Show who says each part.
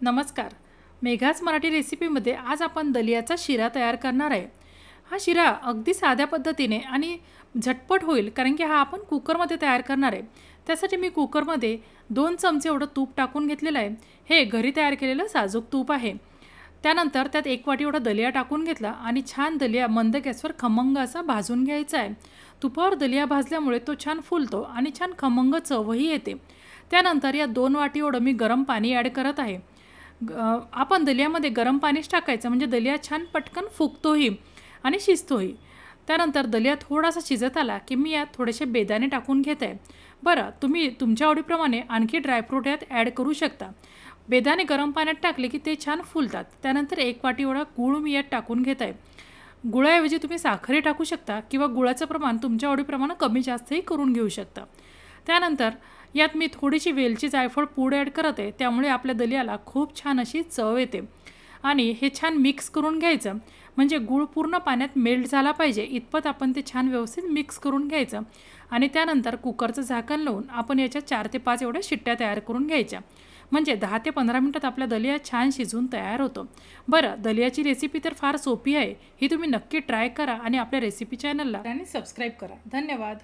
Speaker 1: नमस्कार. मेघाच मराठी रेसिपीमध्ये आज आपण दलियाचा शिरा तयार करणार आहे. हा शिरा अगदी साध्या पद्धतीने आणि झटपट होईल, कारण की हा आपण कुकरमध्ये तयार करणार आहे. त्यासाठी मी कुकरमध्ये 2 चमचे एवढं तूप टाकून घेतलेलं आहे. हे घरी तयार केलेलं साजूक तूप आहे. त्यानंतर त्यात 1 वाटी एवढा दलिया टाकून घेतला आणि छान दलिया मंद गॅसवर खमंग असा भाजून घ्यायचा आहे. तुपावर दलिया भाजल्यामुळे तो छान फुलतो आणि छान खमंग चवही येते. त्यानंतर या 2 वाटी एवढं मी गरम पाणी ॲड करत आहे. आपण दलियामध्ये गरम पाणीच टाकायचं, म्हणजे दलिया छान पटकन फुगतोही आणि शिजतोही. त्यानंतर दलिया थोडासा शिजत आला की मी यात थोडेसे बेदाणे टाकून घेत आहे. बरं, तुम्ही तुमच्या आवडीप्रमाणे आणखी ड्रायफ्रूट यात ॲड करू शकता. बेदाणे गरम पाण्यात टाकले की ते छान फुलतात. त्यानंतर 1 वाटी एवढा गूळ मी यात टाकून घेत आहे. गुळाऐवजी तुम्ही साखरही टाकू शकता किंवा गुळाचं प्रमाण तुमच्या आवडीप्रमाणे कमी जास्तही करून घेऊ शकता. त्यानंतर यात मी थोडीशी वेलची जायफळ पूड ॲड करत आहे. त्यामुळे आपल्या दलियाला खूप छान अशी चव येते. आणि हे छान मिक्स करून घ्यायचं, म्हणजे गूळ पूर्ण पाण्यात मेल्ट झाला पाहिजे इतपत आपण ते छान व्यवस्थित मिक्स करून घ्यायचं. आणि त्यानंतर कुकरचं झाकण लावून आपण याच्या 4 ते 5 एवढ्या शिट्ट्या तयार करून घ्यायच्या, म्हणजे 10 ते 15 मिनिटात आपला दलिया छान शिजून तयार होतो. बरं, दलियाची रेसिपी तर फार सोपी आहे. ही तुम्ही नक्की ट्राय करा आणि आपल्या रेसिपी चॅनलला सबस्क्राईब करा. धन्यवाद.